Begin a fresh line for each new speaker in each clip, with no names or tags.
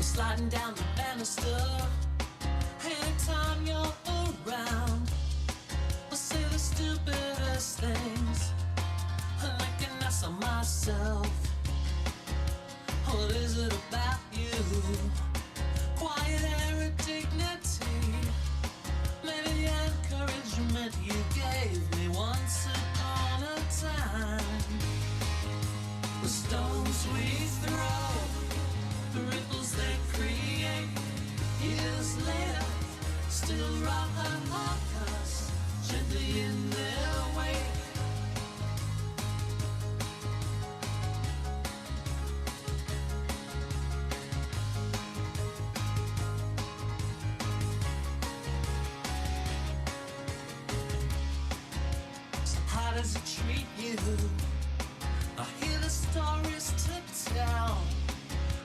Sliding down the banister. Anytime you're around, I say the stupidest things, and I can ask myself, what is it about you? Quiet air and dignity, maybe the encouragement you gave me once upon a time. The stones we throw, the ripples they create, years later, still rock us gently in their wake. So how does it treat you? I hear the stories to tell.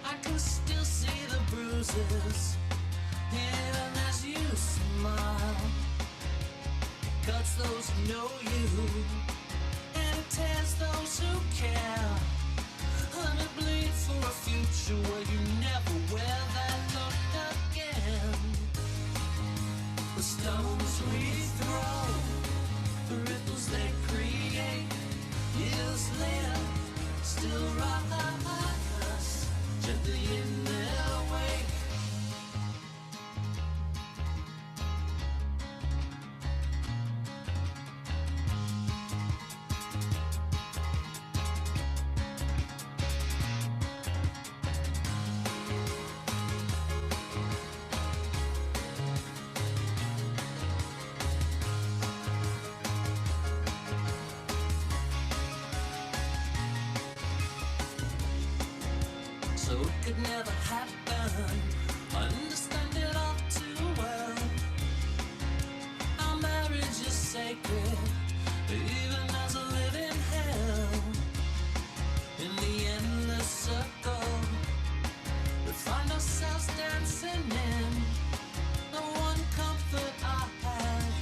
I can still see the bruises, even as you smile. Cuts those who know you, and it tears those who care. Let me bleed for a future where you never wear that look again. The stones we throw, the ripples they create, years later, still rock us gently in their wake. So it could never happen, I understand it all too well. Our marriage is sacred, even as a living hell. In the endless circle, we find ourselves dancing in. The one comfort I have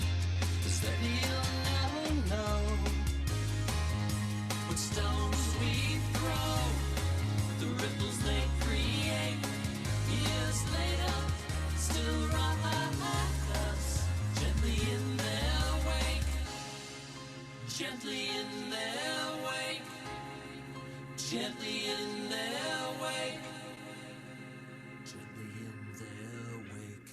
is that you'll never know what stones we throw, the ripples they create, years later, still rock us gently in their wake, gently in their wake, gently in their wake, gently in their wake.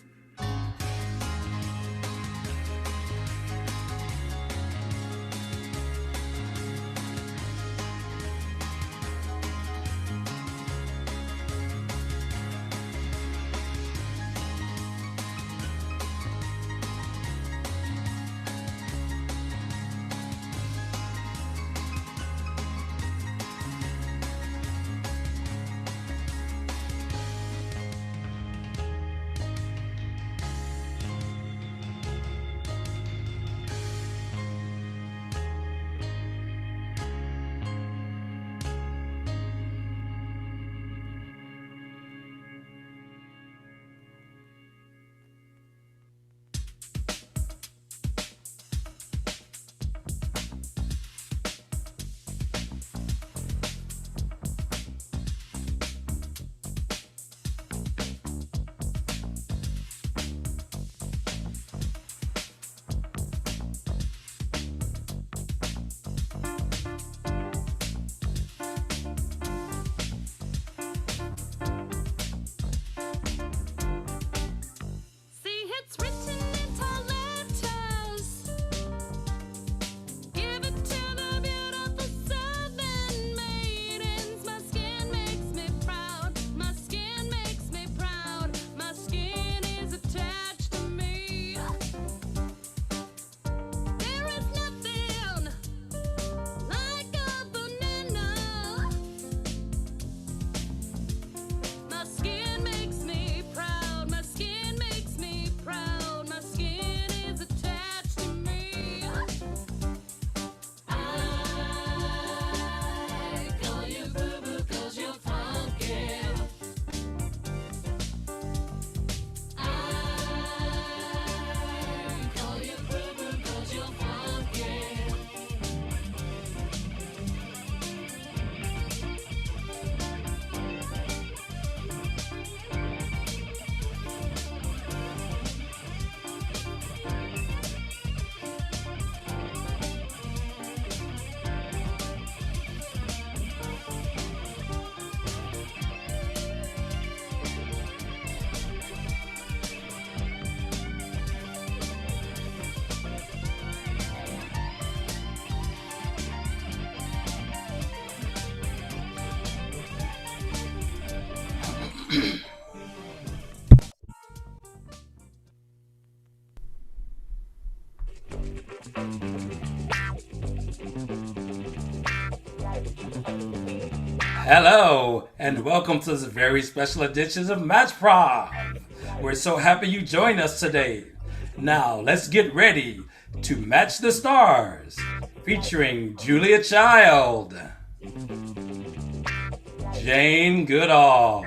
Hello, and welcome to this very special edition of MatchProv. We're so happy you joined us today. Now, let's get ready to match the stars, featuring Julia Child, Jane Goodall,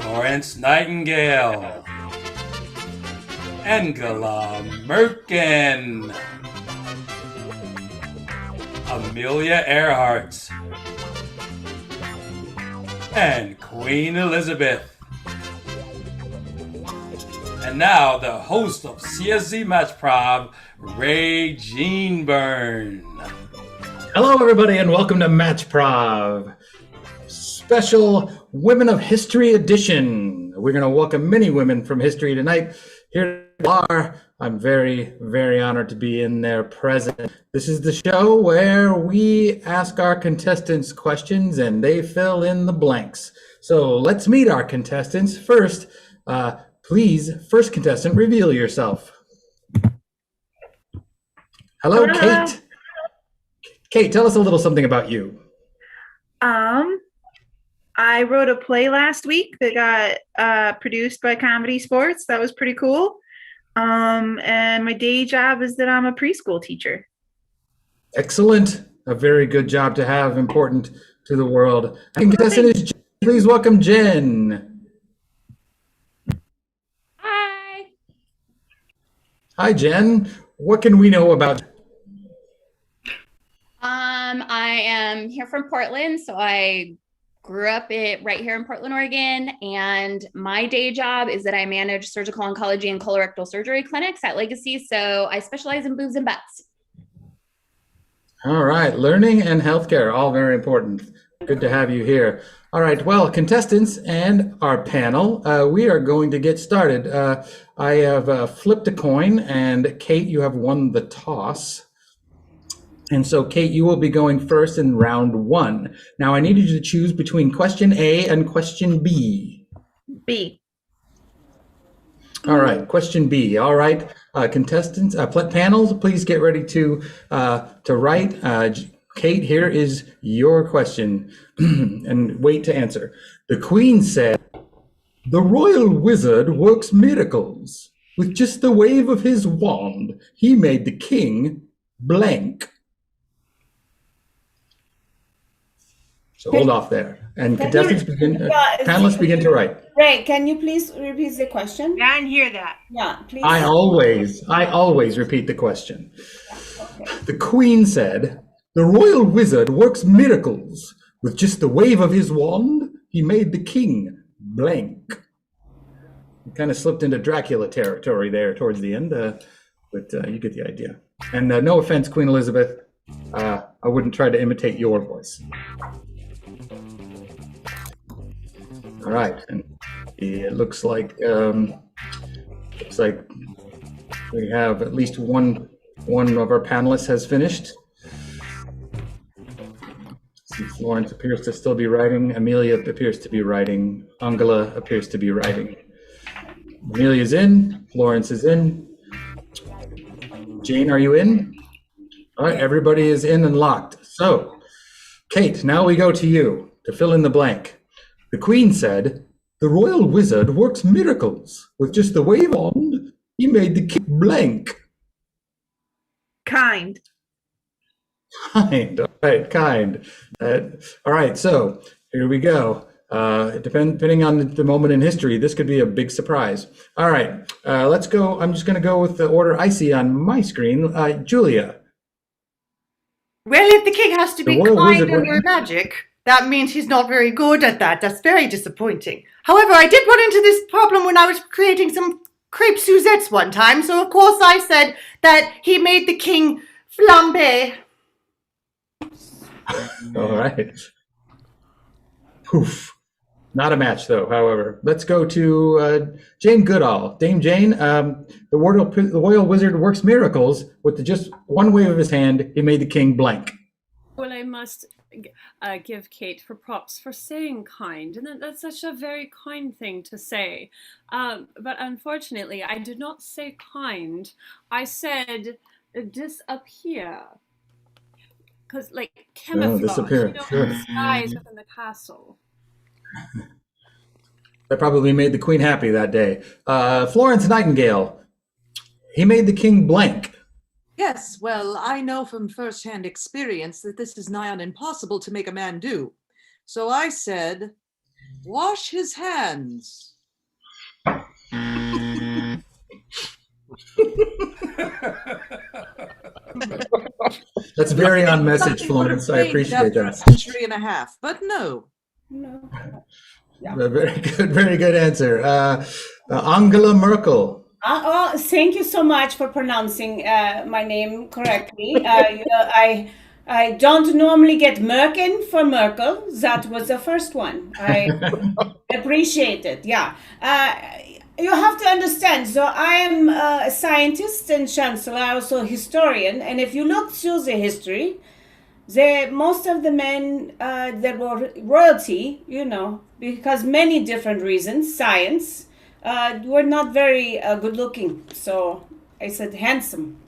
Florence Nightingale, Angela Merkel, Amelia Earhart, and Queen Elizabeth. And now, the host of CSZ MatchProv, Ray Jeanburn.
Hello, everybody, and welcome to MatchProv, special Women of History edition. We're going to welcome many women from history tonight. Here they are. I'm very, very honored to be in their presence. This is the show where we ask our contestants questions and they fill in the blanks. So let's meet our contestants. First, please, first contestant, reveal yourself. Hello, Kate. Kate, tell us a little something about you.
I wrote a play last week that got produced by Comedy Sports. That was pretty cool. And my day job is that I'm a preschool teacher.
Excellent. A very good job to have, important to the world. Contestant is Jen. Please welcome Jen.
Hi.
Hi, Jen. What can we know about?
I am here from Portland, so I grew up right here in Portland, Oregon, and my day job is that I manage surgical oncology and colorectal surgery clinics at Legacy, so I specialize in boobs and butts.
All right, learning and healthcare, all very important. Good to have you here. All right, well, contestants and our panel, we are going to get started. I have flipped a coin, and Kate, you have won the toss. And so, Kate, you will be going first in round one. Now, I need you to choose between question A and question B.
B.
All right, question B. All right, contestants, panels, please get ready to write. Kate, here is your question, and wait to answer. The Queen said, "The royal wizard works miracles. With just the wave of his wand, he made the king blank." So hold off there. And contestants begin, panelists begin to write.
Ray, can you please repeat the question?
Yeah, I didn't hear that.
Yeah, please.
I always repeat the question.
Okay.
The Queen said, "The royal wizard works miracles. With just the wave of his wand, he made the king blank." You kind of slipped into Dracula territory there towards the end, but you get the idea. And no offense, Queen Elizabeth, I wouldn't try to imitate your voice. All right, and it looks like we have at least one of our panelists has finished. See, Florence appears to still be writing. Amelia appears to be writing. Angela appears to be writing. Amelia's in. Florence is in. Jane, are you in? All right, everybody is in and locked. So, Kate, now we go to you to fill in the blank. The Queen said, "The royal wizard works miracles. With just the wave wand, he made the king blank."
Kind.
Kind. All right, kind. All right, so here we go. Depending on the moment in history, this could be a big surprise. All right, let's go. I'm just going to go with the order I see on my screen. Julia.
Well, if the king has to be kind under magic, that means he's not very good at that. That's very disappointing. However, I did run into this problem when I was creating some crepe Suzettes one time, so of course I said that he made the king flambe.
All right. Poof. Not a match, though, however. Let's go to Jane Goodall. Dame Jane, the royal wizard works miracles. With just one wave of his hand, he made the king blank.
Well, I must give Kate for props for saying kind, and that's such a very kind thing to say. But unfortunately, I did not say kind. I said disappear. because like camouflage,
disappear. Sure.
disguise within the castle.
That probably made the queen happy that day. Florence Nightingale. He made the king blank.
Yes, well, I know from first-hand experience that this is nigh on impossible to make a man do. So I said, wash his hands.
That's very on message, Florence. I appreciate that.
A century and a half, but no.
No.
Very good answer. Angela Merkel.
Thank you so much for pronouncing my name correctly. I don't normally get Merkel for Merkel. That was the first one. I appreciate it. Yeah. You have to understand. So I am a scientist and chancellor, also a historian. And if you look through the history, most of the men that were royalty, because many different reasons, science, were not very good looking. So I said handsome.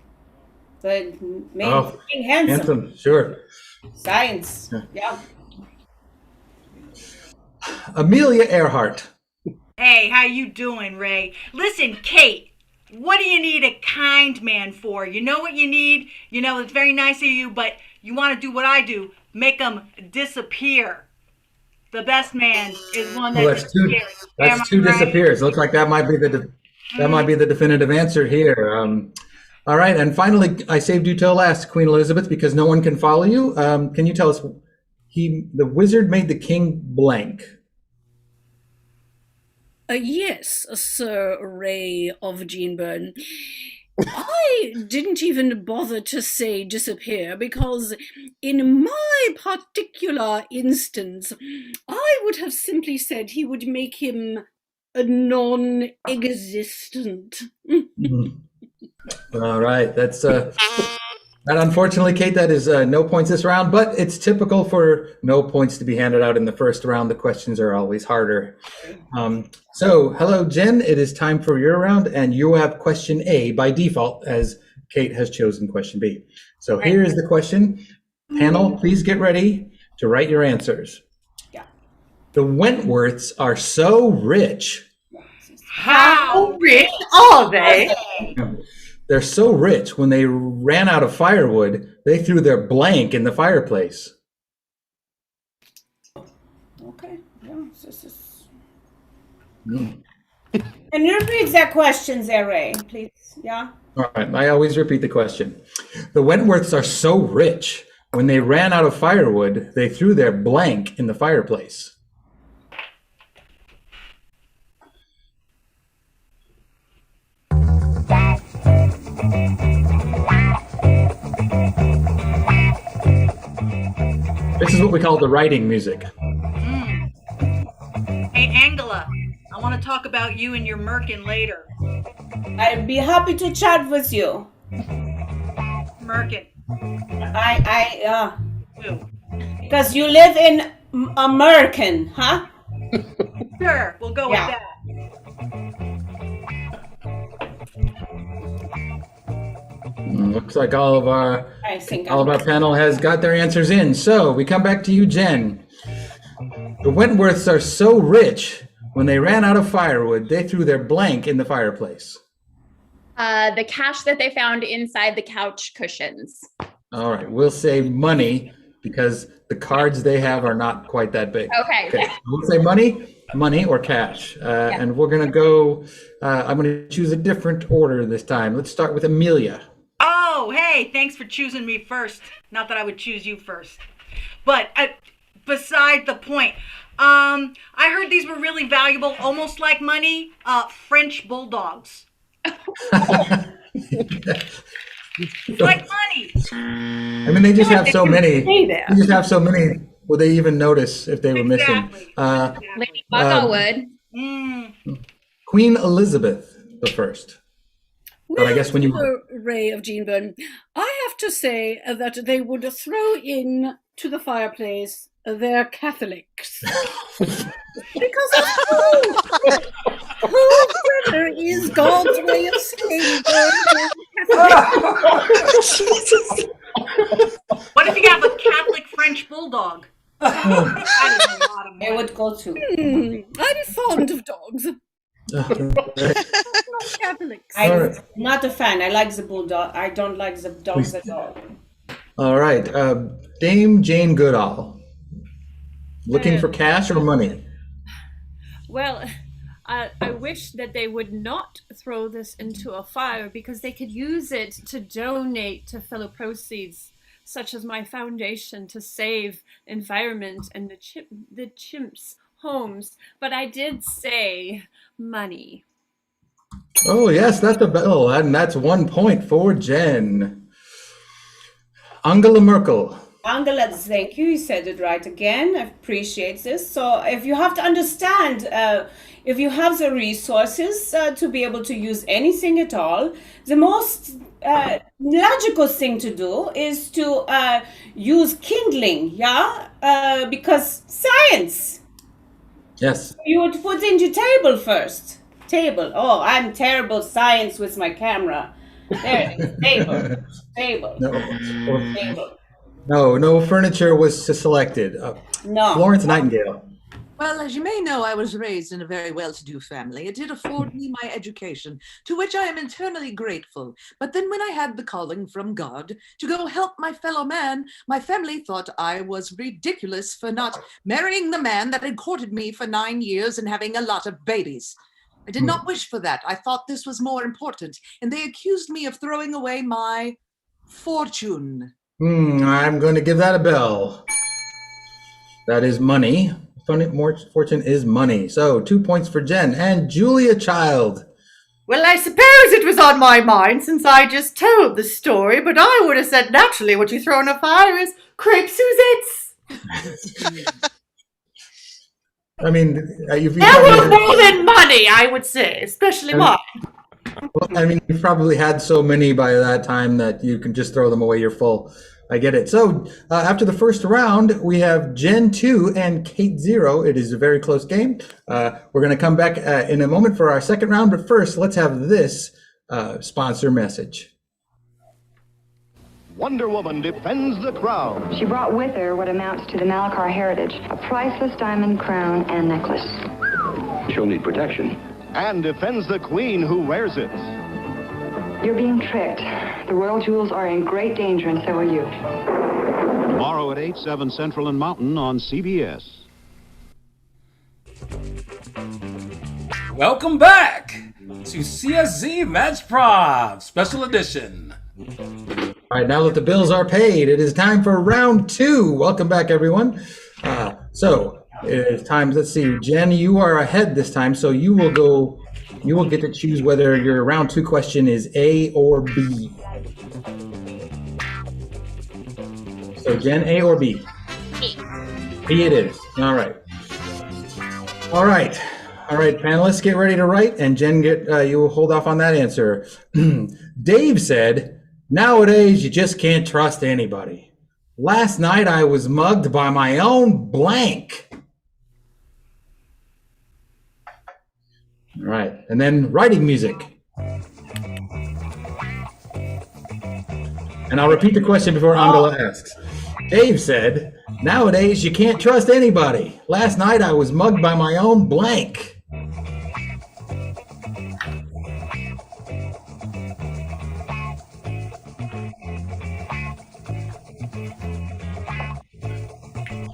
So it made being handsome.
Sure.
Science. Yeah.
Amelia Earhart.
Hey, how you doing, Ray? Listen, Kate, what do you need a kind man for? You know what you need? It's very nice of you, but you want to do what I do. Make them disappear. The best man is one that disappears.
That's two disappears. Looks like that might be the definitive answer here. All right, and finally, I saved you till last, Queen Elizabeth, because no one can follow you. Can you tell us? The wizard made the king blank.
Yes, Sir Ray of Jeanburn. I didn't even bother to say disappear because in my particular instance, I would have simply said he would make him a non-existent.
All right, that's and unfortunately, Kate, that is no points this round, but it's typical for no points to be handed out in the first round. The questions are always harder. So, hello, Jen. It is time for your round, and you have question A by default, as Kate has chosen question B. So here is the question. Panel, please get ready to write your answers.
Yeah.
The Wentworths are so rich.
How rich are they?
They're so rich, when they ran out of firewood, they threw their blank in the fireplace.
Okay. Yeah. This is... Can you repeat that question there, Ray, please? Yeah.
All right. I always repeat the question. The Wentworths are so rich, when they ran out of firewood, they threw their blank in the fireplace. This is what we call the writing music.
Hey, Angela, I want to talk about you and your Merkin later.
I'd be happy to chat with you.
Merkin.
Because you live in American, huh?
Sure, we'll go with that.
Looks like all of our panel has got their answers in. So we come back to you, Jen. The Wentworths are so rich, when they ran out of firewood, they threw their blank in the fireplace.
The cash that they found inside the couch cushions.
All right, we'll say money because the cards they have are not quite that big.
Okay. Yeah.
We'll say money or cash. And we're going to go, I'm going to choose a different order this time. Let's start with Amelia.
Oh, hey, thanks for choosing me first. Not that I would choose you first. But beside the point, I heard these were really valuable, almost like money, French bulldogs. Like money.
I mean, they just have so many. They just have so many. Will they even notice if they were missing?
Lady Gaga would.
Queen Elizabeth the first. But I guess when you
Ray of Jeanburn, I have to say that they would throw in to the fireplace their Catholics. Because who better is God's way of saying
What if you have a bulldog.
I would go to.
I'm fond of dogs.
I'm not a fan. I like the bulldog. I don't like the dogs at all.
All right. Dame Jane Goodall. Looking for cash or money?
Well, I wish that they would not throw this into a fire because they could use it to donate to fellow proceeds, such as my foundation to save environment and the chimps' homes. But I did say money.
Oh, yes, that's a bell, and that's 1 point for Jen. Angela Merkel.
Angela, thank you. You said it right again. I appreciate this. So if you have to understand, if you have the resources to be able to use anything at all, the most logical thing to do is to use kindling, because science.
Yes.
You would put in your table first. Table. Oh, I'm terrible science with my camera. There it is. Table. Table.
No furniture was selected.
No.
Florence Nightingale.
Well, as you may know, I was raised in a very well-to-do family. It did afford me my education, to which I am eternally grateful. But then when I had the calling from God to go help my fellow man, my family thought I was ridiculous for not marrying the man that had courted me for 9 years and having a lot of babies. I did not wish for that. I thought this was more important, and they accused me of throwing away my fortune.
I'm going to give that a bell. That is money. Fortune is money. So 2 points for Jen. And Julia Child.
Well, I suppose it was on my mind since I just told the story, but I would have said naturally what you throw in a fire is crepe Suzettes.
I mean,
that was more than money, I would say, especially mine.
Well, I mean, you've probably had so many by that time that you can just throw them away. You're full. I get it. So after the first round, we have Jen 2 and Kate 0. It is a very close game. We're going to come back in a moment for our second round. But first, let's have this sponsor message.
Wonder Woman defends the crown.
She brought with her what amounts to the Malachar heritage, a priceless diamond crown and necklace.
She'll need protection. And defends the queen who wears it.
You're being tricked. The royal jewels are in great danger, and so are you.
Tomorrow at 8, 7 Central and Mountain on CBS.
Welcome back to CSZ MatchProv Special Edition.
All right, now that the bills are paid, it is time for round 2. Welcome back, everyone. So it is time. Let's see, Jen, you are ahead this time, so you will go. You will get to choose whether your round 2 question is A or B. So Jen, A or B?
B.
B it is. All right. All right. All right, panelists, get ready to write, and Jen, you will hold off on that answer. Dave said, "Nowadays, you just can't trust anybody. Last night, I was mugged by my own blank." All right, and then writing music. And I'll repeat the question before Angela asks. Dave said, "Nowadays, you can't trust anybody. Last night, I was mugged by my own blank."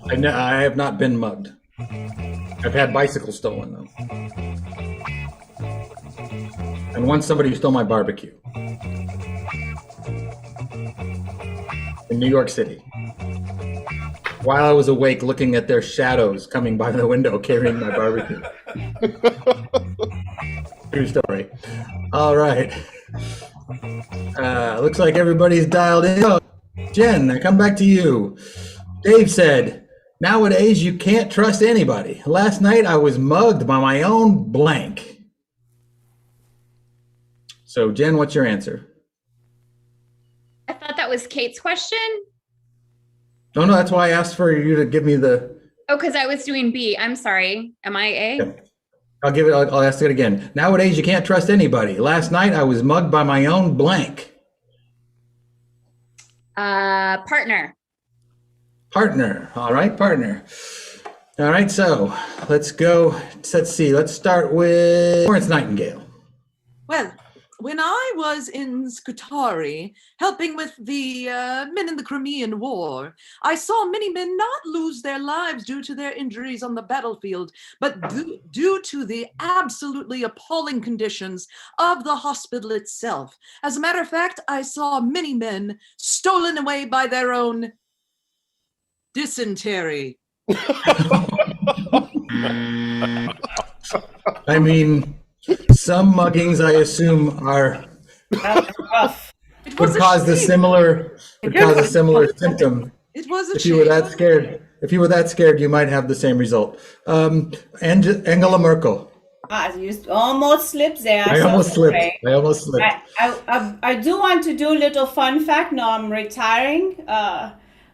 I have not been mugged. I've had bicycles stolen, though. And once somebody stole my barbecue. In New York City. While I was awake looking at their shadows coming by the window carrying my barbecue. True story. All right. Looks like everybody's dialed in. Oh, Jen, I come back to you. Dave said, "Nowadays, you can't trust anybody. Last night, I was mugged by my own blank." So, Jen, what's your answer?
I thought that was Kate's question.
No, that's why I asked for you to give me the...
Oh, because I was doing B. I'm sorry. Am I A?
Yeah. I'll ask it again. Nowadays, you can't trust anybody. Last night, I was mugged by my own blank.
Partner.
Partner. All right, partner. All right, so let's go. Let's see. Let's start with Florence Nightingale.
Well, when I was in Scutari, helping with the men in the Crimean War, I saw many men not lose their lives due to their injuries on the battlefield, but due to the absolutely appalling conditions of the hospital itself. As a matter of fact, I saw many men stolen away by their own dysentery.
I mean, some muggings, I assume, are would cause a similar symptom.
It was a
if you were that scared. If you were that scared, you might have the same result. Angela Merkel.
You almost slipped there.
I almost slipped.
I do want to do a little fun fact. Now I'm retiring.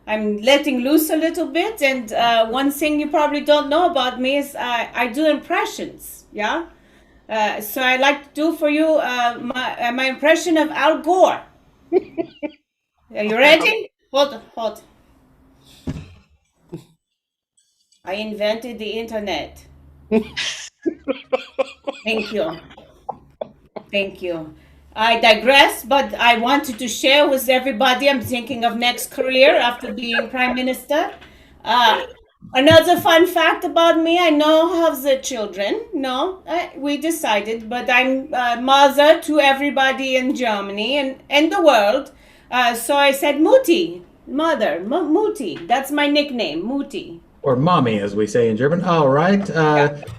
I'm letting loose a little bit, and one thing you probably don't know about me is I do impressions. Yeah. So I'd like to do for you my impression of Al Gore. Are you ready? Hold. I invented the internet. Thank you. I digress, but I wanted to share with everybody I'm thinking of next career after being prime minister. Another fun fact about me, I now have the children. No, we decided, but I'm mother to everybody in Germany and the world. So I said Mutti, mother, Mutti. That's my nickname, Mutti.
Or mommy, as we say in German. All right.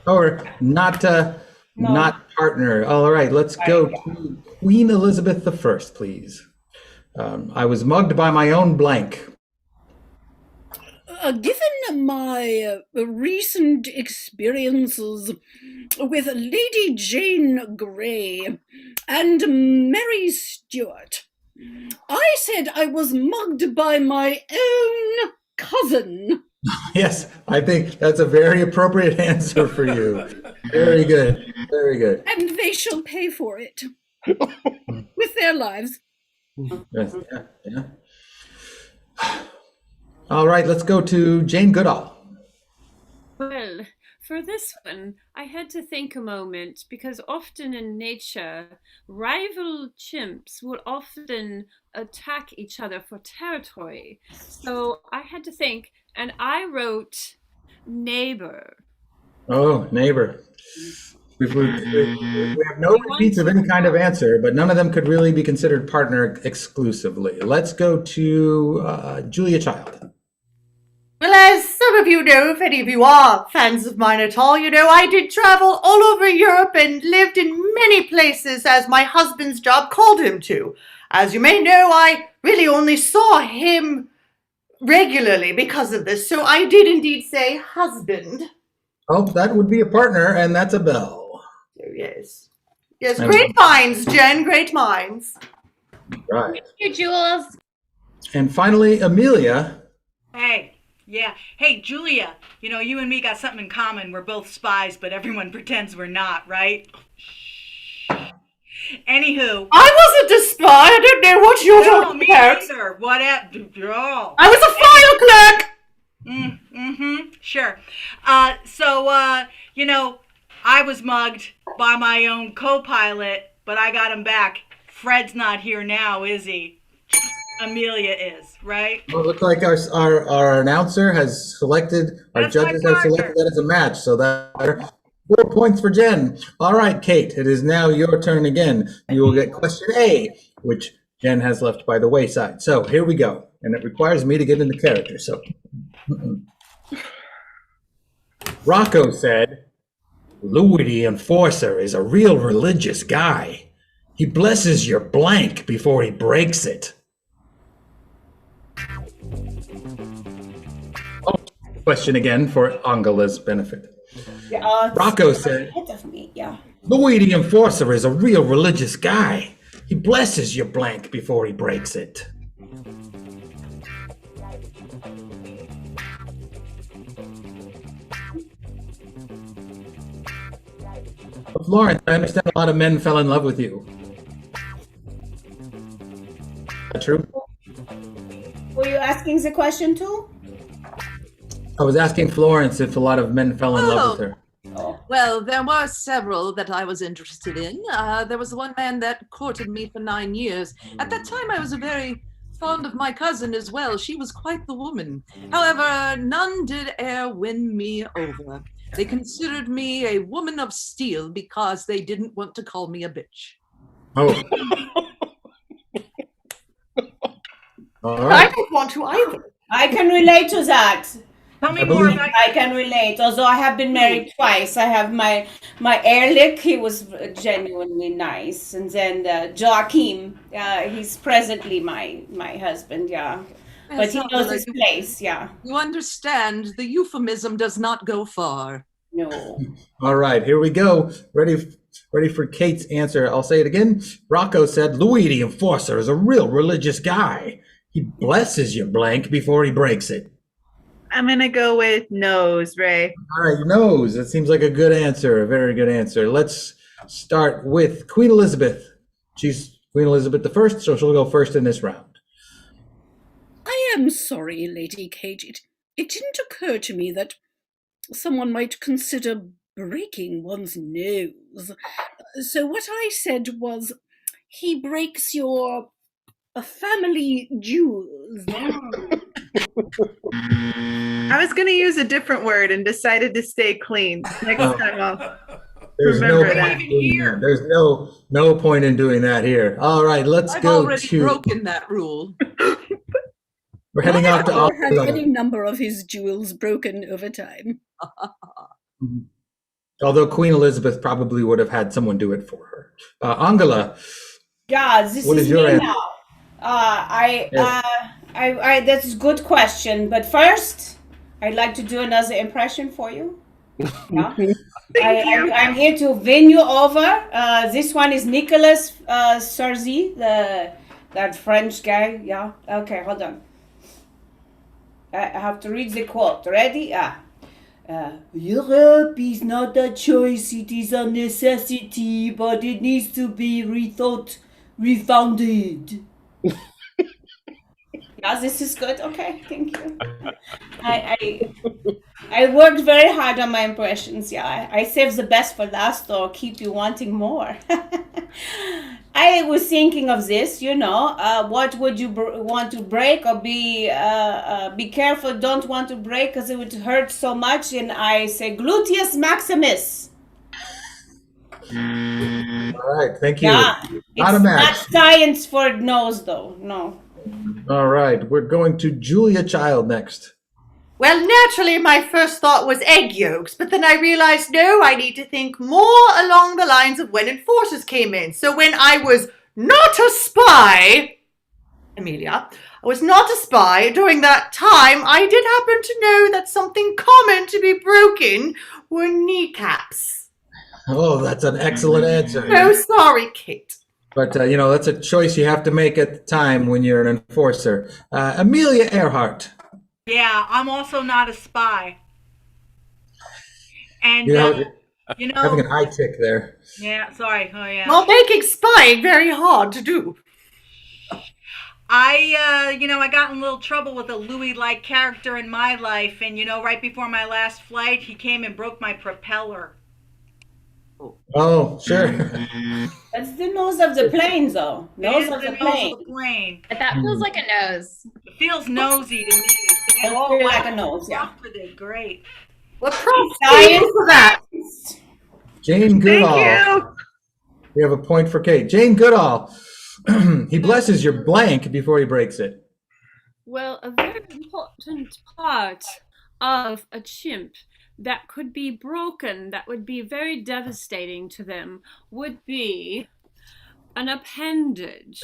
Or not partner. All right, let's go to Queen Elizabeth I, please. I was mugged by my own blank.
Given my recent experiences with Lady Jane Grey and Mary Stuart, I said I was mugged by my own cousin.
Yes, I think that's a very appropriate answer for you. Very good. Very good.
And they shall pay for it with their lives.
Yes, yeah. All right, let's go to Jane Goodall.
Well, for this one, I had to think a moment because often in nature, rival chimps will often attack each other for territory. So I had to think, and I wrote neighbor.
Oh, neighbor. We have no repeats of any kind of answer, but none of them could really be considered partner exclusively. Let's go to Julia Child.
Well, as some of you know, if any of you are fans of mine at all, you know I did travel all over Europe and lived in many places as my husband's job called him to. As you may know, I really only saw him regularly because of this, so I did indeed say husband.
Oh, that would be a partner, and that's a bell.
Oh, yes. Yes, great minds, Jen, great minds.
Right.
Thank you, Jules.
And finally, Amelia.
Hey. Yeah. Hey, Julia, you know, you and me got something in common. We're both spies, but everyone pretends we're not, right? Anywho.
I wasn't a spy. I don't know what you're talking about.
Either. Whatever.
I was a file clerk.
Sure. You know, I was mugged by my own co-pilot, but I got him back. Fred's not here now, is he? Amelia is, right?
Well, it looks like our announcer has selected, our judges have selected that as a match. So that 4 points for Jen. All right, Kate, it is now your turn again. You will get question A, which Jen has left by the wayside. So here we go. And it requires me to get into character. So Rocco said, Louis the Enforcer is a real religious guy. He blesses your blank before he breaks it. Oh, question again for Angela's benefit. Rocco said, Louis the Enforcer is a real religious guy. He blesses your blank before he breaks it. Florence, I understand a lot of men fell in love with you. Is that true?
Were you asking the question too?
I was asking Florence if a lot of men fell in love with her.
Well, there were several that I was interested in. There was one man that courted me for 9 years. At that time, I was very fond of my cousin as well. She was quite the woman. However, none did e'er win me over. They considered me a woman of steel because they didn't want to call me a bitch.
Oh. All right.
I don't want to either.
I can relate to that.
Tell me more about
I can relate. Although I have been married twice. I have my Ehrlich, he was genuinely nice. And then Joachim, he's presently my husband, yeah. But he knows his place, yeah.
You understand, the euphemism does not go far.
No.
All right, here we go. Ready for Kate's answer. I'll say it again. Rocco said, Louis the Enforcer is a real religious guy. He blesses your blank before he breaks it.
I'm going to go with nose, Ray.
All right, nose. That seems like a good answer, a very good answer. Let's start with Queen Elizabeth. She's Queen Elizabeth I, so she'll go first in this round.
I am sorry, Lady Kate. It didn't occur to me that someone might consider breaking one's nose. So what I said was, he breaks your family jewels.
I was going to use a different word and decided to stay clean. Next time I'll remember that.
There's no point in doing that here. All right, let's
I've
go
already
to.
broken that rule.
We're heading off to.
Had any number of his jewels broken over time.
Although Queen Elizabeth probably would have had someone do it for her. Angela.
Yeah, this
what
is
is your
me
answer?
now. That's a good question. But first, I'd like to do another impression for you. Yeah. I'm here to win you over. This one is Nicolas Sarkozy, that French guy. Yeah. Okay, hold on. I have to read the quote. Ready? Europe is not a choice, it is a necessity, but it needs to be rethought, refounded. Yeah, this is good. Okay, thank you. I worked very hard on my impressions. Yeah, I saved the best for last, or keep you wanting more. I was thinking of this, what would you want to break, or be careful, don't want to break because it would hurt so much, and I say gluteus maximus.
All right, thank you.
Yeah,
Not a
it's
match.
not science for nose, though. No.
All right, we're going to Julia Child next.
Well, naturally, my first thought was egg yolks, but then I realized, no, I need to think more along the lines of when enforcers came in. So when I was not a spy, Amelia, I was not a spy, during that time, I did happen to know that something common to be broken were kneecaps.
Oh, that's an excellent answer.
No, sorry, Kate.
But, that's a choice you have to make at the time when you're an enforcer. Amelia Earhart.
Yeah, I'm also not a spy. And,
having an eye tick there.
Yeah, sorry. Oh, yeah.
Well, making spying very hard to do.
I got in a little trouble with a Louis-like character in my life. And, right before my last flight, he came and broke my propeller.
Oh, sure.
That's the nose of the plane, though. Nose of the
plane.
But that feels like a nose.
It feels nosy to me.
Oh, like a nose, yeah.
Great.
What science for that?
Jane Goodall.
Thank you.
We have a point for Kate. Jane Goodall. He blesses your blank before he breaks it.
Well, a very important part of a chimp that could be broken, that would be very devastating to them, would be an appendage.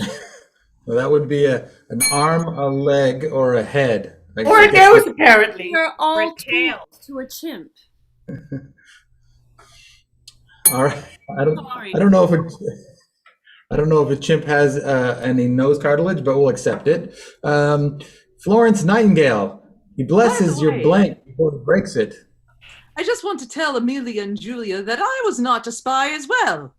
Well, that would be an arm, a leg, or a head.
Or a nose, apparently.
They're all tools to a chimp.
All right. I don't know if a chimp has any nose cartilage, but we'll accept it. Florence Nightingale. He blesses your blank before he breaks it.
I just want to tell Amelia and Julia that I was not a spy as well.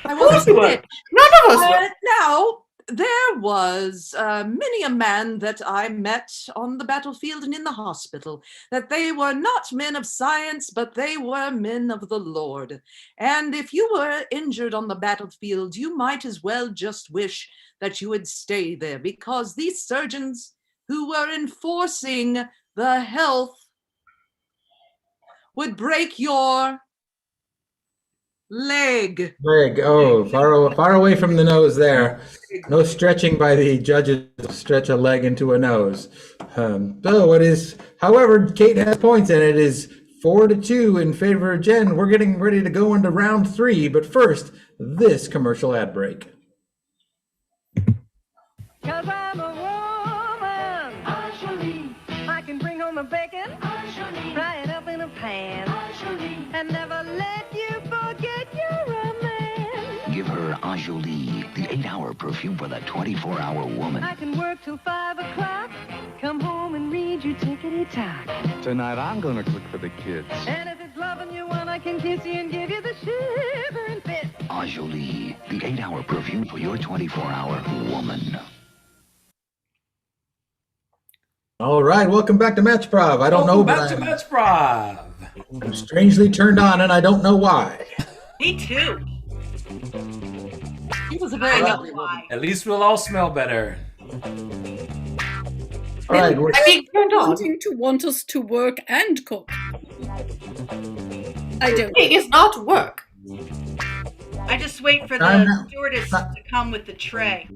I wasn't a bitch.
None of us were.
Now, there was many a man that I met on the battlefield and in the hospital, that they were not men of science, but they were men of the Lord. And if you were injured on the battlefield, you might as well just wish that you would stay there, because these surgeons who were enforcing the health would break your leg.
Oh, far away from the nose there. No stretching by the judges to stretch a leg into a nose. So it is, however, Kate has points, and it is 4-2 in favor of Jen. We're getting ready to go into round 3, but first, this commercial ad break.
'Cause I'm a woman. I can bring home the bacon, fry it up in a pan, and never let you forget you're a man.
Give her Ajolie, the 8-hour perfume for the 24-hour woman.
I can work till 5 o'clock, come home and read you tickety-tock.
Tonight I'm gonna cook for the kids.
And if it's loving you one, I can kiss you and give you the shivering fit.
Ajolie, the 8-hour perfume for your 24-hour woman.
All right, welcome back to MatchProv. I don't know,
back to MatchProv.
I'm strangely turned on, and I don't know why.
Me too.
He was a very lovely woman.
At least we'll all smell better.
All right,
wanting to want us to work and cook. I don't.
It is not work.
I just wait for the stewardess to come with the tray.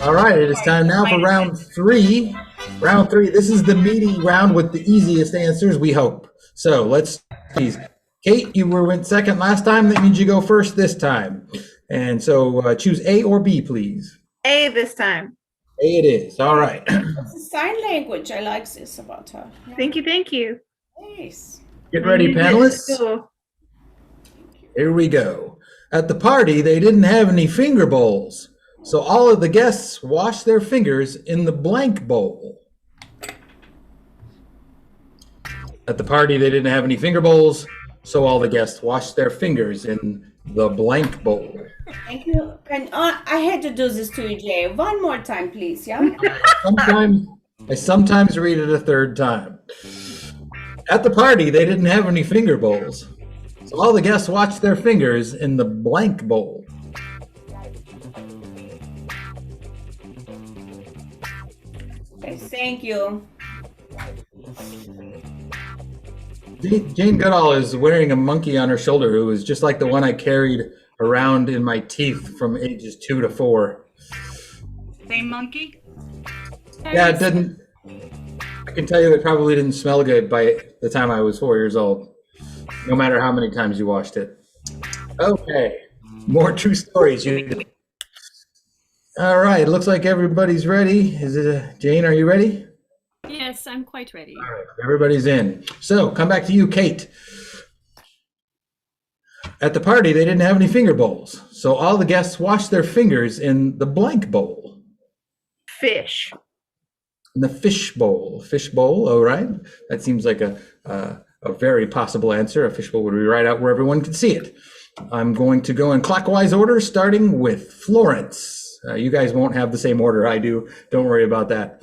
All right, it is time now for round 3. Round 3, this is the meaty round with the easiest answers, we hope. So let's, please. Kate, you went second last time. That means you go first this time. And so choose A or B, please.
A this time.
A it is. All right.
It's a sign language. I like this about her. Yeah.
Thank you.
Nice.
Get ready, panelists.
Cool.
Here we go. At the party, they didn't have any finger bowls. So all of the guests washed their fingers in the blank bowl. At the party, they didn't have any finger bowls, so all the guests washed their fingers in the blank bowl.
Thank you. I had to do this to you, Jay. One more time, please, yeah?
I sometimes read it a third time. At the party, they didn't have any finger bowls, so all the guests washed their fingers in the blank bowl.
Okay, thank you.
Jane Goodall is wearing a monkey on her shoulder who is just like the one I carried around in my teeth from ages 2 to 4.
Same monkey?
Yeah, it didn't. I can tell you it probably didn't smell good by the time I was 4 years old, no matter how many times you washed it. Okay, more true stories. All right, looks like everybody's ready. Is it Jane? Are you ready?
Yes, I'm quite ready.
All right, everybody's in. So, come back to you, Kate. At the party, they didn't have any finger bowls, so all the guests washed their fingers in the blank bowl.
Fish.
In the fish bowl. Fish bowl, all right. That seems like a very possible answer. A fish bowl would be right out where everyone can see it. I'm going to go in clockwise order, starting with Florence. You guys won't have the same order I do. Don't worry about that.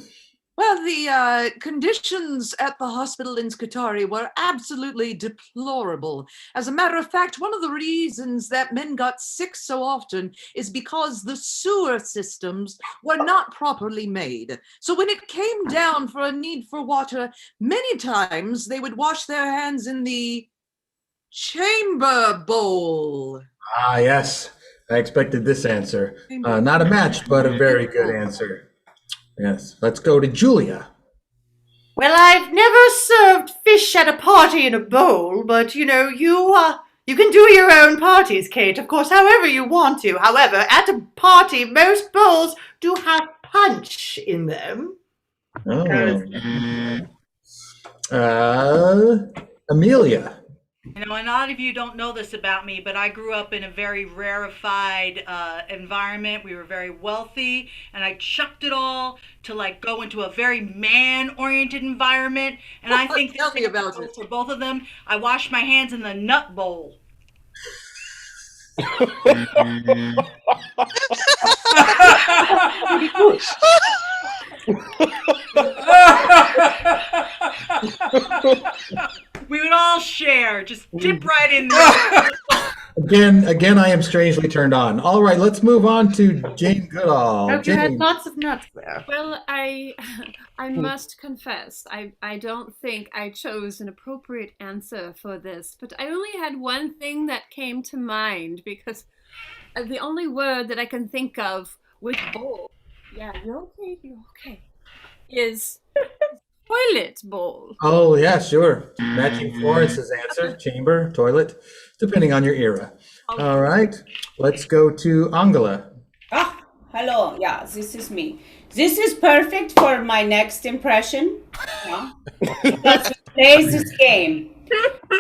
Well, the conditions at the hospital in Scutari were absolutely deplorable. As a matter of fact, one of the reasons that men got sick so often is because the sewer systems were not properly made. So when it came down for a need for water, many times they would wash their hands in the chamber bowl.
Ah, yes. I expected this answer. Not a match, but a very good answer. Yes, let's go to Julia.
Well, I've never served fish at a party in a bowl, but you know, you can do your own parties, Kate, of course, however you want to. However, at a party, most bowls do have punch in them.
Amelia.
You know, and a lot of you don't know this about me, but I grew up in a very rarefied environment. We were very wealthy, and I chucked it all to like go into a very man-oriented environment. And I think
Tell me about it.
For both of them, I washed my hands in the nut bowl. We would all share. Just dip right in there.
Again, I am strangely turned on. All right, let's move on to Jane Goodall.
Hope you had
Jane.
lots of nuts there.
Well, I must confess, I don't think I chose an appropriate answer for this, but I only had one thing that came to mind because the only word that I can think of with bowl, yeah, you're okay, is toilet bowl.
Oh, yeah, sure. Matching Florence's answer, chamber, toilet, depending on your era. All right, let's go to Angela.
Hello. Yeah, this is me. This is perfect for my next impression. Yeah. Because we play this game.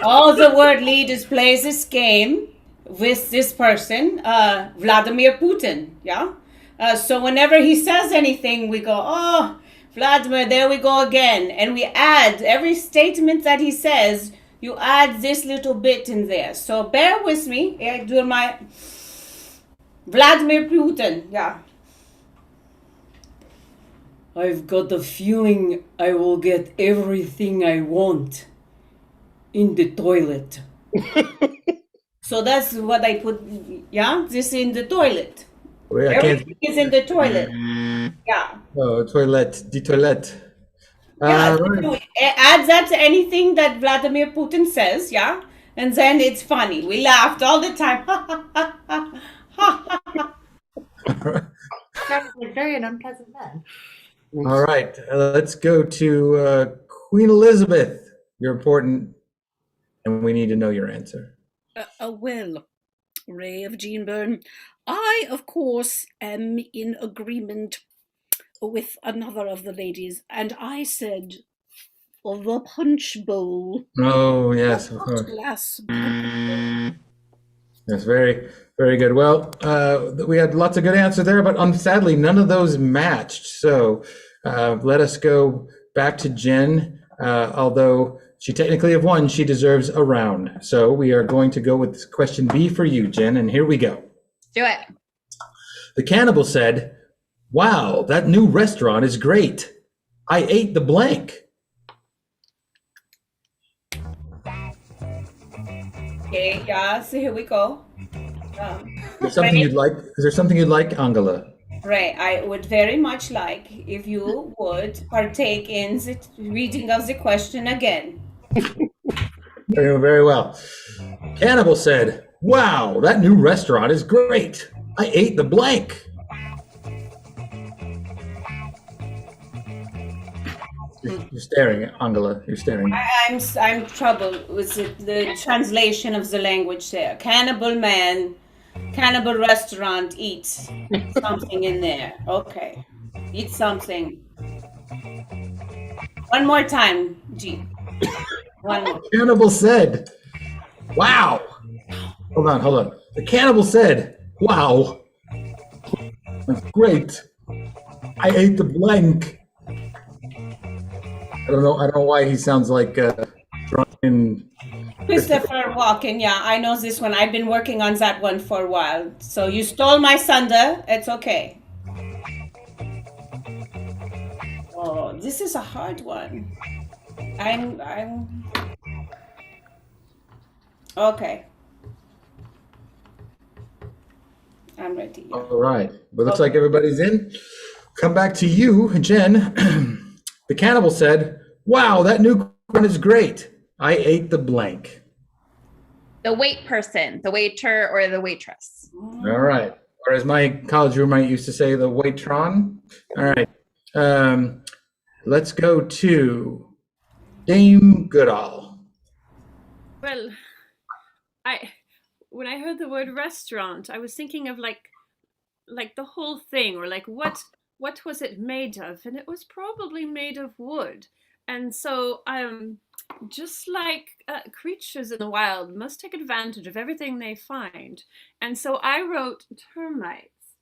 All the world leaders play this game with this person, Vladimir Putin. Yeah. So whenever he says anything, we go, oh, Vladimir, there we go again. And we add every statement that he says, you add this little bit in there. So bear with me. I do my Vladimir Putin. Yeah. I've got the feeling I will get everything I want in the toilet. So that's what I put, yeah? This in the toilet.
Wait, I
Everything is in the toilet. Yeah.
Oh, toilet, the toilet.
Yeah,
Right.
add that to anything that Vladimir Putin says, yeah? And then it's funny. We laughed all the time.
Sounds like very an unpleasant man.
All right, let's go to Queen Elizabeth. You're important, and we need to know your answer.
Well, Ray of Jeanburn, I, of course, am in agreement with another of the ladies, and I said the punch bowl.
Oh, yes.
The
of
hot
course.
glass.
That's very, very good. Well, we had lots of good answers there, but sadly, none of those matched. So let us go back to Jen. Although she technically have won, she deserves a round. So we are going to go with question B for you, Jen, and here we go.
Do it.
The cannibal said, "Wow, that new restaurant is great. I ate the blank."
Okay, yeah, so here we go.
Is there something you'd like? Is there something you'd like, Angela?
Ray, I would very much like if you would partake in the reading of the question again.
Very, very well. Cannibal said, "Wow, that new restaurant is great. I ate the blank." You're staring, Angela. You're staring.
I'm troubled with the translation of the language there. Cannibal man, cannibal restaurant, eats something in there. Okay. Eat something. One more time, G. One more.
Cannibal said, "Wow." Hold on. The cannibal said, "Wow, that's great. I ate the blank." I don't know why he sounds like drunken.
Christopher Walken, yeah, I know this one. I've been working on that one for a while. So you stole my thunder. It's okay. Oh, this is a hard one. I'm okay. I'm ready. Yeah.
All right. But looks like everybody's in. Come back to you, Jen. The cannibal said, "Wow, that new restaurant is great. I ate the blank."
The wait person, the waiter or the waitress.
All right. Or as my college roommate used to say, the waitron. All right. Let's go to Dame Goodall.
Well, when I heard the word restaurant, I was thinking of like the whole thing, or like what was it made of? And it was probably made of wood. And so just like creatures in the wild must take advantage of everything they find. And so I wrote termites.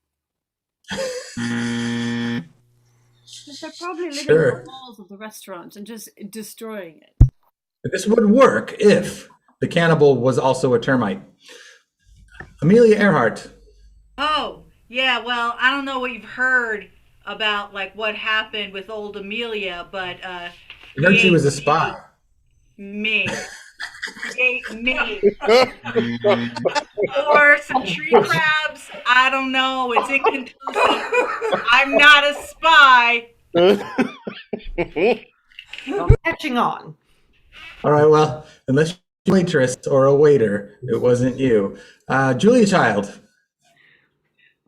Because they're probably living in the walls of the restaurant and just destroying it.
This would work if the cannibal was also a termite. Amelia Earhart.
Oh, yeah, well, I don't know what you've heard about like what happened with old Amelia, but
I heard she was a spy.
me. He ate me. Or some tree crabs. I don't know. It's inconclusive. I'm not a spy.
I'm catching on.
All right, well, unless you're a waitress or a waiter, it wasn't you. Julia Child.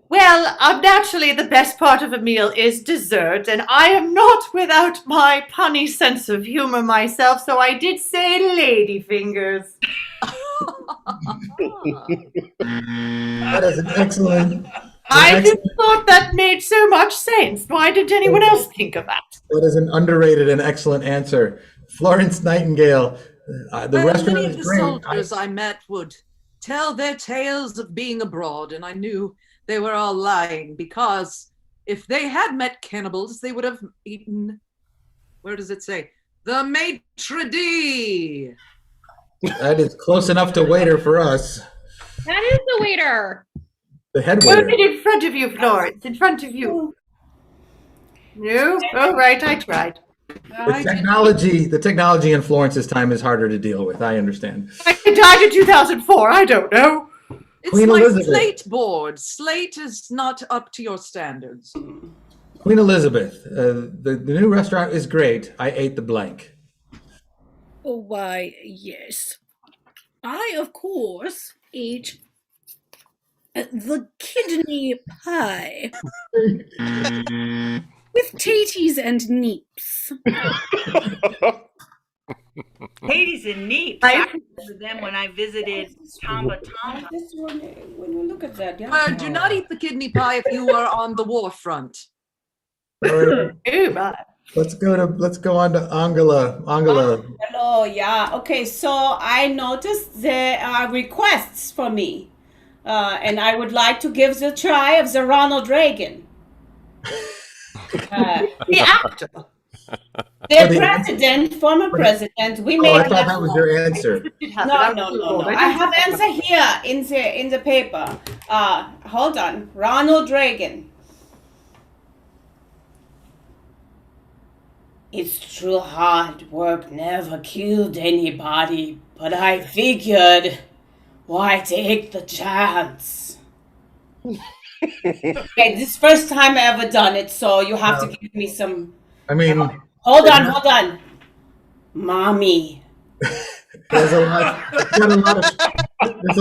Well, naturally, the best part of a meal is dessert, and I am not without my punny sense of humor myself, so I did say ladyfingers.
That is an excellent.
I just thought that made so much sense. Why didn't anyone else think of that?
That is an underrated and excellent answer. Florence Nightingale. The restaurant
Many
is
of the
great.
soldiers I met would tell their tales of being abroad, and I knew they were all lying, because if they had met cannibals, they would have eaten, where does it say? The maitre d'.
That is close enough to waiter for us.
That is the waiter.
The head
Put
waiter.
it in front of you, Florence, in front of you. No? All right, I tried.
The technology in Florence's time is harder to deal with. I understand.
I died in 2004. I don't know.
It's
Queen
like
Elizabeth.
slate board. Slate is not up to your standards.
Queen Elizabeth. The new restaurant is great. I ate the blank.
Oh, why, yes. I, of course, ate the kidney pie. With taties and neeps.
Hades and Neeps. I remember them when I visited Tamba Tamba.
When you look at that, yeah.
Well, do not eat the kidney pie if you are on the war front.
Let's go on to Angela. Angela.
Hello, yeah. Okay, so I noticed there are requests for me. And I would like to give the try of the Ronald Reagan.
The actor.
The president, former president. We made
I thought that was your answer.
No. I have answer here in the paper. Hold on. Ronald Reagan. It's true hard work never killed anybody, but I figured, why take the chance? Okay, this is the first time I ever done it, so you have to give me some.
I mean,
hold on. Mommy.
There's a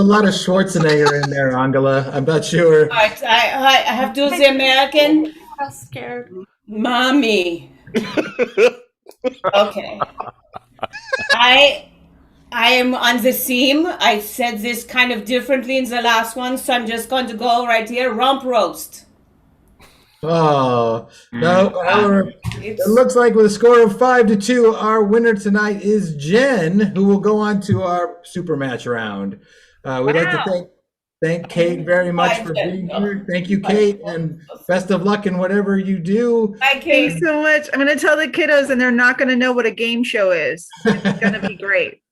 lot of Schwarzenegger in there, Angela. I'm not sure.
All right, I have to do the American.
I'm scared.
Mommy. Okay. I am on the theme. I said this kind of differently in the last one, so I'm just going to go right here. Rump roast.
Oh, no. However, it looks like with a score of 5-2, our winner tonight is Jen, who will go on to our super match round. We'd like to thank Kate very much for being here. Thank you, Kate, and best of luck in whatever you do.
Thank you so much. I'm going to tell the kiddos, and they're not going to know what a game show is. It's going to be great.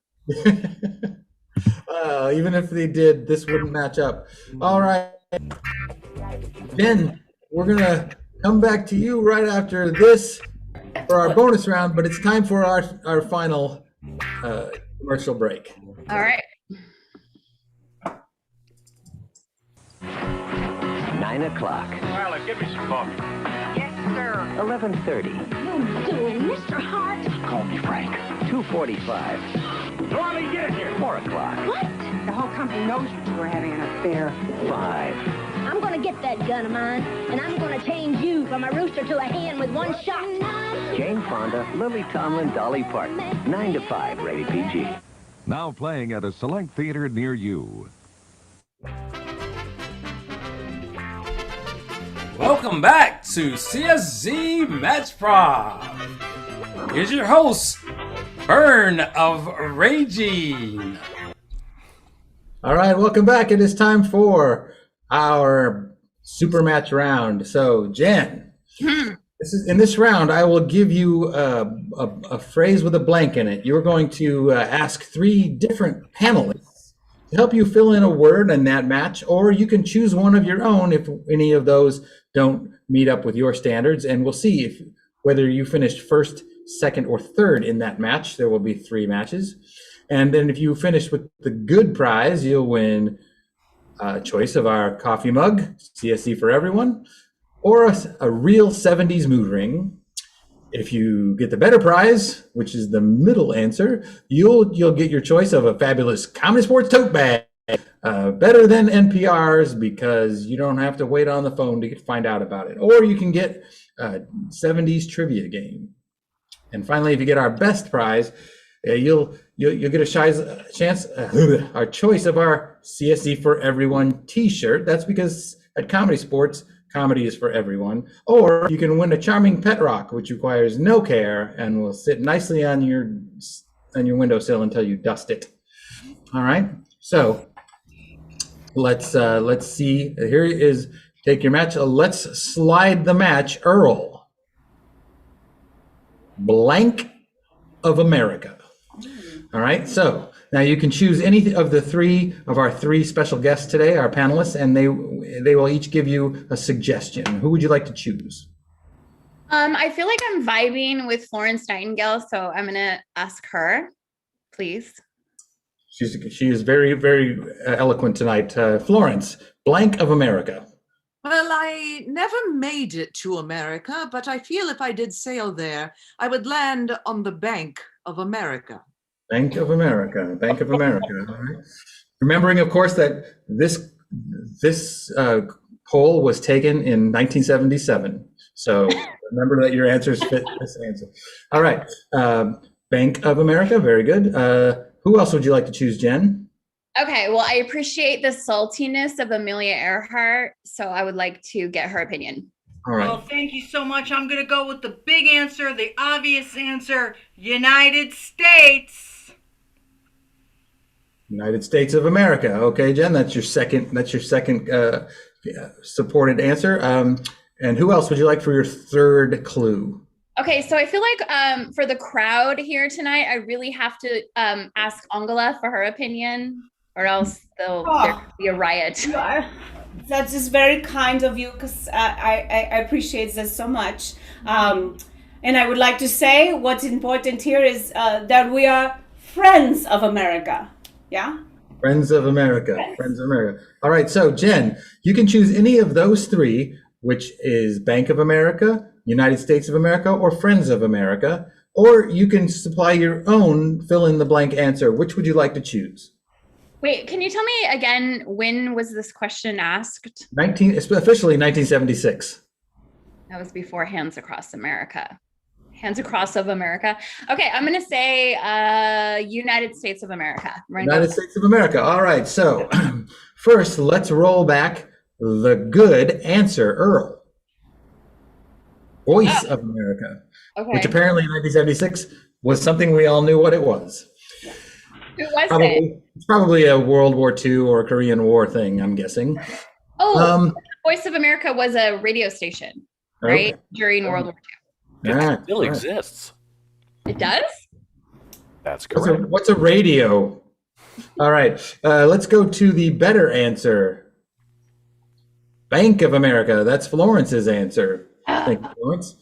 Even if they did, this wouldn't match up. All right, Jen, we're going to come back to you right after this for our bonus round, but it's time for our final commercial break.
All right.
9 o'clock.
Violet, give me some coffee.
Yes, sir. 11:30.
You doing, Mr. Hart?
Call me Frank. 2:45.
Normally, get in here.
4 o'clock.
What? The whole company knows you were having an affair.
5.
I'm gonna get that gun of mine, and I'm gonna change you from a rooster to a hen with one shot.
Jane Fonda, Lily Tomlin, Dolly Parton. 9 to 5, rated PG.
Now playing at a select theater near you.
Welcome back to CSZ MatchProv. Here's your host, Burn of Raging.
All right, welcome back. It is time for our super match round. So, Jen, in this round, I will give you a phrase with a blank in it. You're going to ask 3 different panelists to help you fill in a word in that match, or you can choose one of your own if any of those don't meet up with your standards, and we'll see if whether you finished first, second, or third in that match. There will be 3 matches. And then if you finish with the good prize, you'll win a choice of our coffee mug, CSC for everyone, or a real 70s mood ring. If you get the better prize, which is the middle answer, you'll get your choice of a fabulous Comedy Sports tote bag, better than NPR's because you don't have to wait on the phone to find out about it. Or you can get a 70s trivia game. And finally, if you get our best prize, you'll get a chance, our choice of our CSC for Everyone T-shirt. That's because at Comedy Sports, comedy is for everyone. Or you can win a charming pet rock, which requires no care and will sit nicely on your windowsill until you dust it. All right. So let's see. Here is take your match. Let's slide the match. Earl, blank of America. All right, so now you can choose any of the 3 of our 3 special guests today, our panelists, and they will each give you a suggestion. Who would you like to choose?
I feel like I'm vibing with Florence Nightingale, so I'm gonna ask her, please.
She is very, very eloquent tonight. Florence, blank of America.
Well, I never made it to America, but I feel if I did sail there, I would land on the Bank of America.
Bank of America, Bank of America. All right. Remembering, of course, that this poll was taken in 1977. So remember that your answers fit this answer. All right, Bank of America, very good. Who else would you like to choose, Jen?
Okay, well, I appreciate the saltiness of Amelia Earhart, so I would like to get her opinion.
All right.
Well, thank you so much. I'm going to go with the big answer, the obvious answer, United States.
United States of America. Okay, Jen, that's your second supported answer. And who else would you like for your third clue?
Okay, so I feel like for the crowd here tonight, I really have to ask Angela for her opinion, or else there could be a riot.
That is very kind of you, because I appreciate this so much. And I would like to say what's important here is that we are friends of America. Yeah?
Friends of America. Friends of America. All right, so Jen, you can choose any of those 3, which is Bank of America, United States of America, or Friends of America, or you can supply your own fill-in-the-blank answer. Which would you like to choose?
Wait, can you tell me again, when was this question asked?
Officially 1976.
That was before Hands Across America. Hands Across of America. Okay, I'm going to say United States of America.
United States of America. All right, so first, let's roll back the good answer, Earl. Voice of America, which apparently in 1976 was something we all knew what it was.
Who was it?
It's probably a World War II or Korean War thing, I'm guessing.
Oh, Voice of America was a radio station, right? During World War II.
It still exists.
It does?
That's correct.
What's a radio? All right, let's go to the better answer. Bank of America. That's Florence's answer. Thank you, Florence.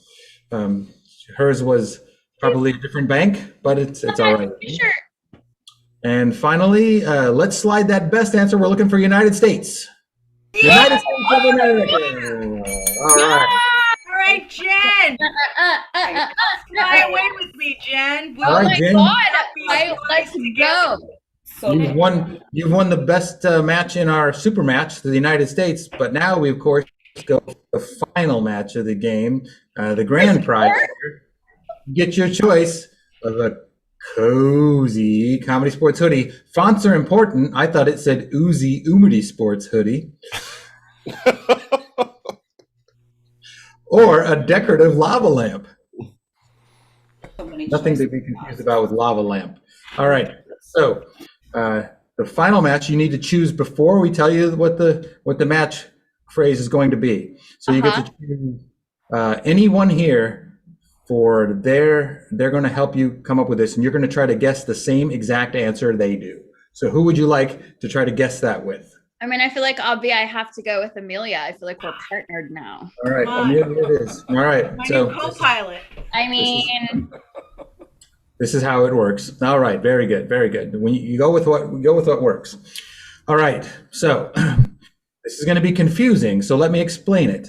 Hers was probably a different bank, but it's all right.
Sure.
And finally, let's slide that best answer. We're looking for United States. United States of America. All right.
All right, Jen. Fly away with me, Jen.
All right, Jen.
Let's go.
You've won the best match in our super match, the United States. But now we, of course, go to the final match of the game, the grand prize. Get your choice of a cozy Comedy Sports hoodie. Fonts are important. I thought it said Oozy Oomity Sports hoodie. Or a decorative lava lamp. Nothing to be confused about with lava lamp. All right. So the final match you need to choose before we tell you what the match phrase is going to be. So you get to choose anyone here for they're going to help you come up with this, and you're going to try to guess the same exact answer they do. So who would you like to try to guess that with?
I mean, I feel like I have to go with Amelia. I feel like we're partnered now.
All right, Amelia it is. All right.
My
So
new co-pilot.
I mean,
this is how it works. All right, very good, very good. When you go with what works. All right, so this is going to be confusing. So let me explain it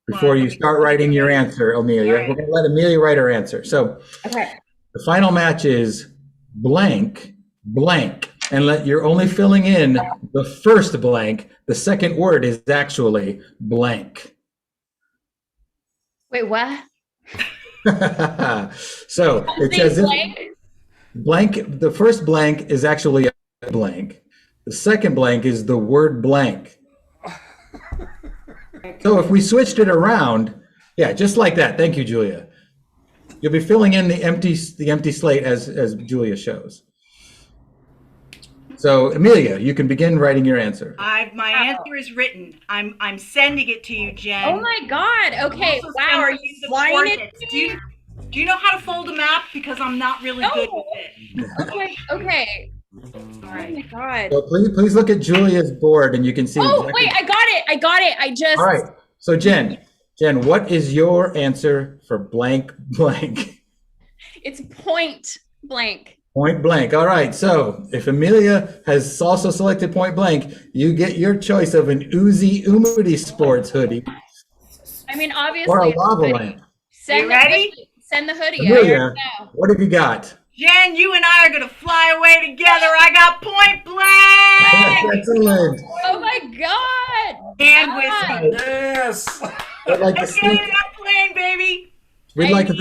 before you start writing your answer, Amelia. We're going to let Amelia write her answer. So the final match is blank, blank, and you're only filling in the first blank. The second word is actually blank.
wait, what?
So it says blank. The first blank is actually a blank. The second blank is the word blank. So if we switched it around, yeah, just like that. Thank you, Julia. You'll be filling in the empty slate as Julia shows. So Amelia, you can begin writing your answer.
My answer is written. I'm sending it to you, Jen.
Oh my God. Okay. Wow. Are you flying it?
Do you know how to fold a map? Because I'm not really good with it.
Okay. All right. Oh my God.
So please look at Julia's board and you can see.
Oh, wait, I got it. I just.
All right. So Jen, what is your answer for blank blank?
It's point blank.
Point blank. All right. So if Amelia has also selected point blank, you get your choice of an Uzi Umudi sports hoodie.
I mean, obviously.
Or a lava lamp.
You ready?
Send the hoodie.
Amelia, what have you got?
Jen, you and I are going to fly away together. I got point blank.
Excellent.
Oh my God.
And whiskey.
Yes.
Let's get in an airplane, baby.
We'd like to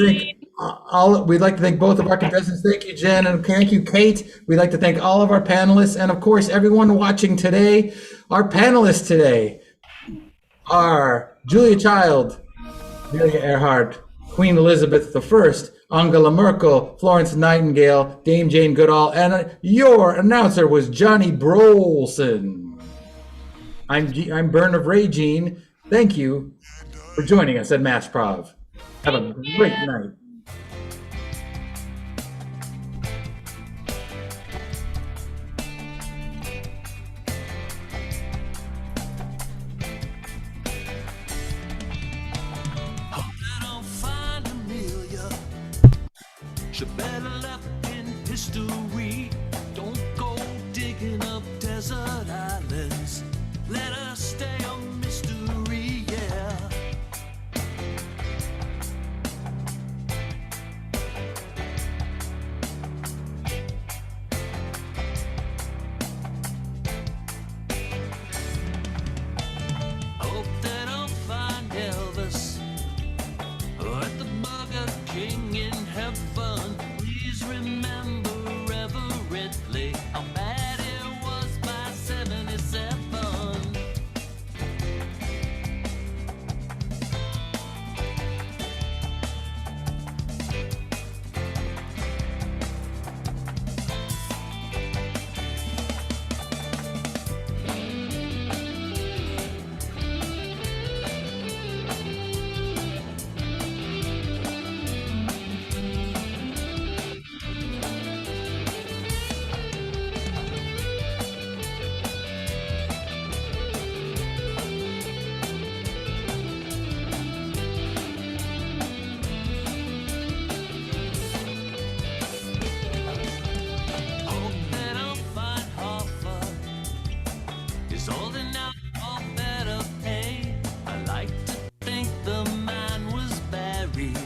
thank both of our contestants. Thank you, Jen, and thank you, Kate. We'd like to thank all of our panelists, and of course, everyone watching today. Our panelists today are Julia Child, Amelia Earhart, Queen Elizabeth I, Angela Merkel, Florence Nightingale, Dame Jane Goodall, and your announcer was Johnny Brolson. I'm Bern of Regine. Thank you for joining us at MatchProv. Have a great night.
She better left in history. Don't go digging up desert islands. Let her stay a mystery, yeah. Hope that I'll find Elvis at the Burger King in heaven. Please remember reverently how bad it was by 77. Holding out for better pay. I like to think the man was buried